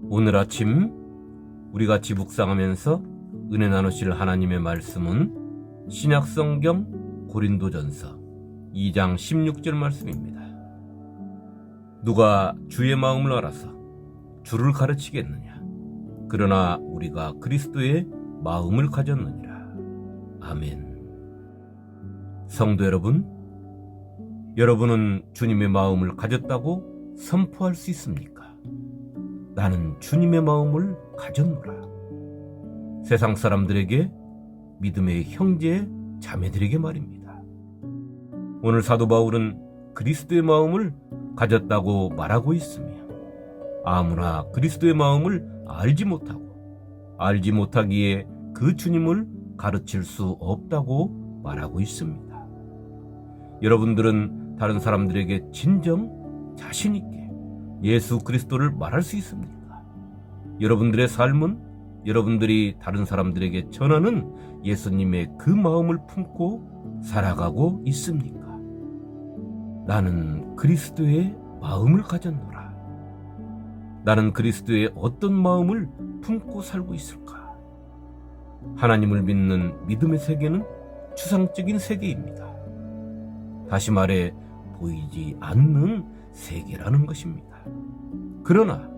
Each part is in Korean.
오늘 아침 우리 같이 묵상하면서 은혜 나누실 하나님의 말씀은 신약성경 고린도전서 2장 16절 말씀입니다. 누가 주의 마음을 알아서 주를 가르치겠느냐? 그러나 우리가 그리스도의 마음을 가졌느니라. 아멘. 성도 여러분은 주님의 마음을 가졌다고 선포할 수 있습니까? 나는 주님의 마음을 가졌노라. 세상 사람들에게, 믿음의 형제 자매들에게 말입니다. 오늘 사도 바울은 그리스도의 마음을 가졌다고 말하고 있으며, 아무나 그리스도의 마음을 알지 못하기에 그 주님을 가르칠 수 없다고 말하고 있습니다. 여러분들은 다른 사람들에게 진정 자신 있게 예수 그리스도를 말할 수 있습니까? 여러분들의 삶은 여러분들이 다른 사람들에게 전하는 예수님의 그 마음을 품고 살아가고 있습니까? 나는 그리스도의 마음을 가졌노라. 나는 그리스도의 어떤 마음을 품고 살고 있을까? 하나님을 믿는 믿음의 세계는 추상적인 세계입니다. 다시 말해 보이지 않는 세계라는 것입니다. 그러나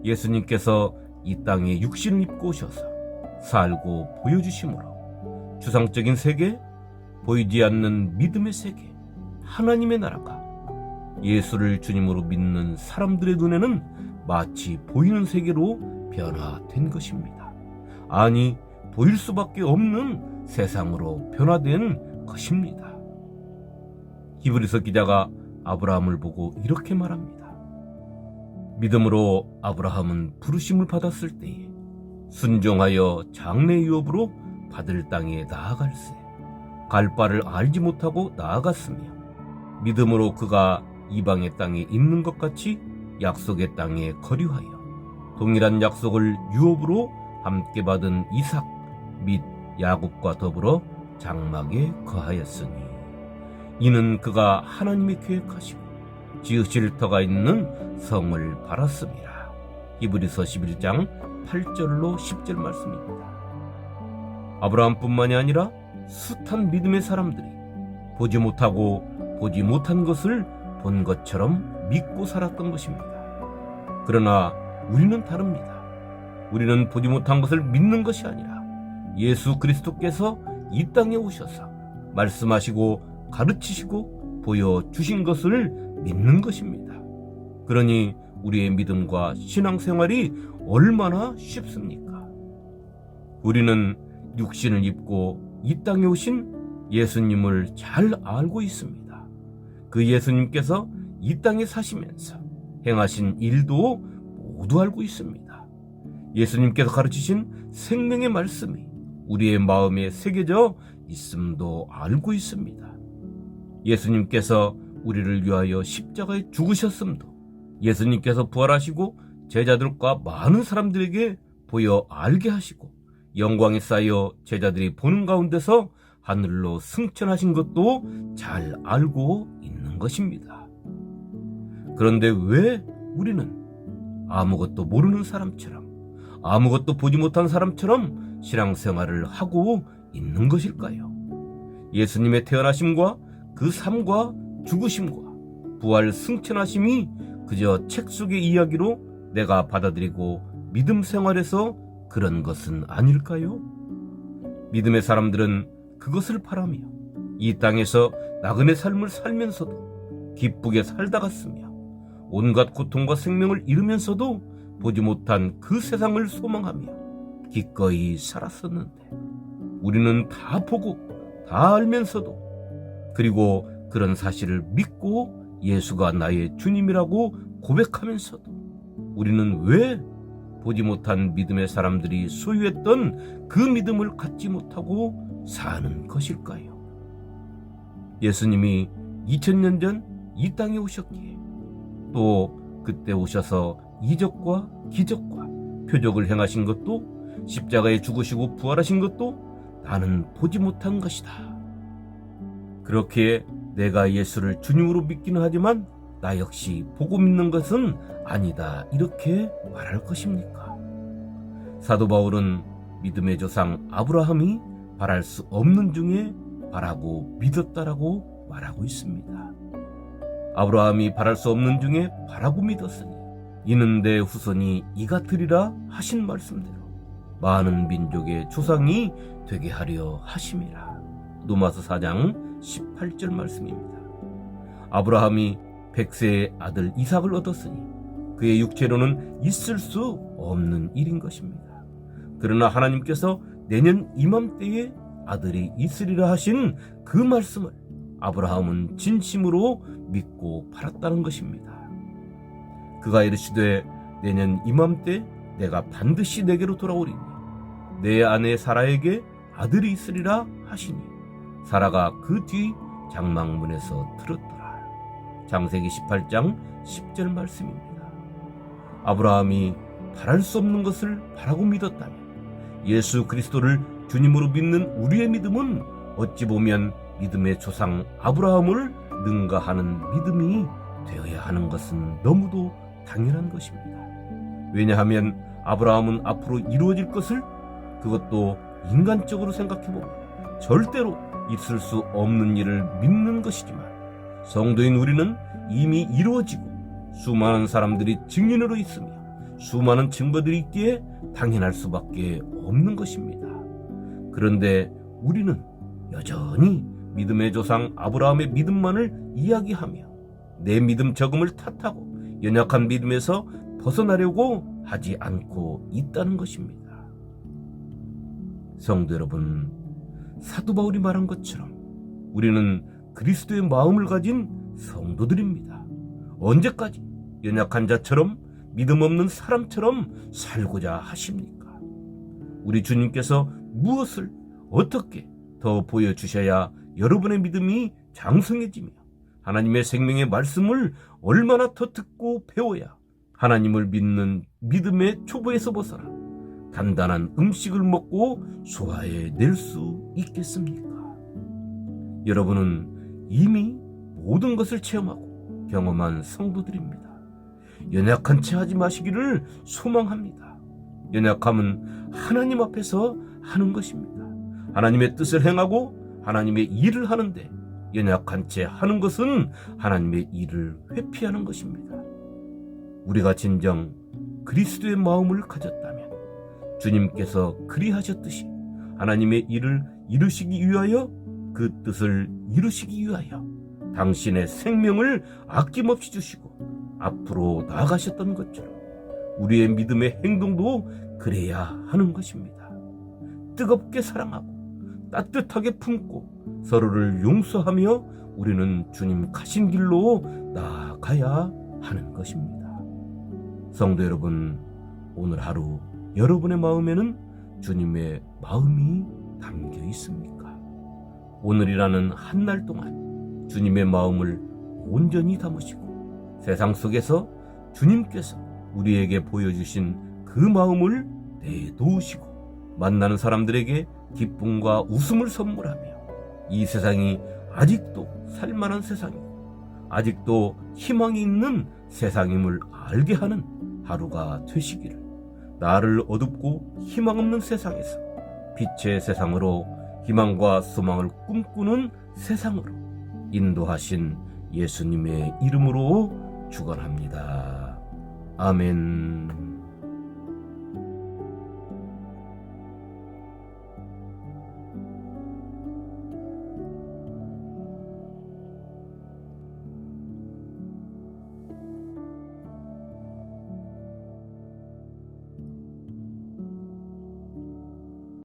예수님께서 이 땅에 육신을 입고 오셔서 살고 보여주심으로 추상적인 세계, 보이지 않는 믿음의 세계, 하나님의 나라가 예수를 주님으로 믿는 사람들의 눈에는 마치 보이는 세계로 변화된 것입니다. 아니, 보일 수밖에 없는 세상으로 변화된 것입니다. 히브리서 기자가 아브라함을 보고 이렇게 말합니다. 믿음으로 아브라함은 부르심을 받았을 때에 순종하여 장래 유업으로 받을 땅에 나아갈새 갈 바를 알지 못하고 나아갔으며, 믿음으로 그가 이방의 땅에 있는 것 같이 약속의 땅에 거류하여 동일한 약속을 유업으로 함께 받은 이삭 및 야곱과 더불어 장막에 거하였으니, 이는 그가 하나님이 계획하시고 지으실 터가 있는 성을 바랐습니다. 히브리서 11장 8절로 10절 말씀입니다. 아브라함뿐만이 아니라 숱한 믿음의 사람들이 보지 못하고 보지 못한 것을 본 것처럼 믿고 살았던 것입니다. 그러나 우리는 다릅니다. 우리는 보지 못한 것을 믿는 것이 아니라 예수 그리스도께서 이 땅에 오셔서 말씀하시고 가르치시고 보여주신 것을 믿는 것입니다. 그러니 우리의 믿음과 신앙생활이 얼마나 쉽습니까? 우리는 육신을 입고 이 땅에 오신 예수님을 잘 알고 있습니다. 그 예수님께서 이 땅에 사시면서 행하신 일도 모두 알고 있습니다. 예수님께서 가르치신 생명의 말씀이 우리의 마음에 새겨져 있음도 알고 있습니다. 예수님께서 우리를 위하여 십자가에 죽으셨음도, 예수님께서 부활하시고 제자들과 많은 사람들에게 보여 알게 하시고 영광에 쌓여 제자들이 보는 가운데서 하늘로 승천하신 것도 잘 알고 있는 것입니다. 그런데 왜 우리는 아무것도 모르는 사람처럼, 아무것도 보지 못한 사람처럼 신앙생활을 하고 있는 것일까요? 예수님의 태어나심과 그 삶과 죽으심과 부활 승천하심이 그저 책 속의 이야기로 내가 받아들이고 믿음 생활에서 그런 것은 아닐까요? 믿음의 사람들은 그것을 바라며 이 땅에서 나그네 삶을 살면서도 기쁘게 살다 갔으며, 온갖 고통과 생명을 잃으면서도 보지 못한 그 세상을 소망하며 기꺼이 살았었는데, 우리는 다 보고 다 알면서도, 그리고 그런 사실을 믿고 예수가 나의 주님이라고 고백하면서도 우리는 왜 보지 못한 믿음의 사람들이 소유했던 그 믿음을 갖지 못하고 사는 것일까요? 예수님이 2000년 전 이 땅에 오셨기에, 또 그때 오셔서 이적과 기적과 표적을 행하신 것도, 십자가에 죽으시고 부활하신 것도 나는 보지 못한 것이다. 그렇게 내가 예수를 주님으로 믿기는 하지만 나 역시 보고 믿는 것은 아니다 이렇게 말할 것입니까? 사도 바울은 믿음의 조상 아브라함이 바랄 수 없는 중에 바라고 믿었다라고 말하고 있습니다. 아브라함이 바랄 수 없는 중에 바라고 믿었으니 이는 내 후손이 이가 되리라 하신 말씀대로 많은 민족의 조상이 되게 하려 하심이라. 로마서 4장 18절 말씀입니다. 아브라함이 100세의 아들 이삭을 얻었으니 그의 육체로는 있을 수 없는 일인 것입니다. 그러나 하나님께서 내년 이맘때에 아들이 있으리라 하신 그 말씀을 아브라함은 진심으로 믿고 바랐다는 것입니다. 그가 이르시되 내년 이맘때 내가 반드시 내게로 돌아오리니 내 아내 사라에게 아들이 있으리라 하시니 사라가 그 뒤 장막문에서 들었더라. 창세기 18장 10절 말씀입니다. 아브라함이 바랄 수 없는 것을 바라고 믿었다면 예수 그리스도를 주님으로 믿는 우리의 믿음은 어찌 보면 믿음의 조상 아브라함을 능가하는 믿음이 되어야 하는 것은 너무도 당연한 것입니다. 왜냐하면 아브라함은 앞으로 이루어질 것을, 그것도 인간적으로 생각해보면 절대로 있을 수 없는 일을 믿는 것이지만 성도인 우리는 이미 이루어지고 수많은 사람들이 증인으로 있으며 수많은 증거들이 있기에 당연할 수밖에 없는 것입니다. 그런데 우리는 여전히 믿음의 조상 아브라함의 믿음만을 이야기하며 내 믿음 적음을 탓하고 연약한 믿음에서 벗어나려고 하지 않고 있다는 것입니다. 성도 여러분, 사도 바울이 말한 것처럼 우리는 그리스도의 마음을 가진 성도들입니다. 언제까지 연약한 자처럼 믿음 없는 사람처럼 살고자 하십니까? 우리 주님께서 무엇을 어떻게 더 보여주셔야 여러분의 믿음이 장성해지며 하나님의 생명의 말씀을 얼마나 더 듣고 배워야 하나님을 믿는 믿음의 초보에서 벗어나 단단한 음식을 먹고 소화해낼 수 있겠습니까? 여러분은 이미 모든 것을 체험하고 경험한 성도들입니다. 연약한 채 하지 마시기를 소망합니다. 연약함은 하나님 앞에서 하는 것입니다. 하나님의 뜻을 행하고 하나님의 일을 하는데 연약한 채 하는 것은 하나님의 일을 회피하는 것입니다. 우리가 진정 그리스도의 마음을 가졌다면 주님께서 그리하셨듯이 하나님의 일을 이루시기 위하여 그 뜻을 이루시기 위하여 당신의 생명을 아낌없이 주시고 앞으로 나아가셨던 것처럼 우리의 믿음의 행동도 그래야 하는 것입니다. 뜨겁게 사랑하고 따뜻하게 품고 서로를 용서하며 우리는 주님 가신 길로 나아가야 하는 것입니다. 성도 여러분, 오늘 하루 여러분의 마음에는 주님의 마음이 담겨 있습니까? 오늘이라는 한 날 동안 주님의 마음을 온전히 담으시고 세상 속에서 주님께서 우리에게 보여주신 그 마음을 내놓으시고 만나는 사람들에게 기쁨과 웃음을 선물하며 이 세상이 아직도 살만한 세상이고 아직도 희망이 있는 세상임을 알게 하는 하루가 되시기를, 나를 어둡고 희망 없는 세상에서 빛의 세상으로 희망과 소망을 꿈꾸는 세상으로 인도하신 예수님의 이름으로 축원합니다. 아멘.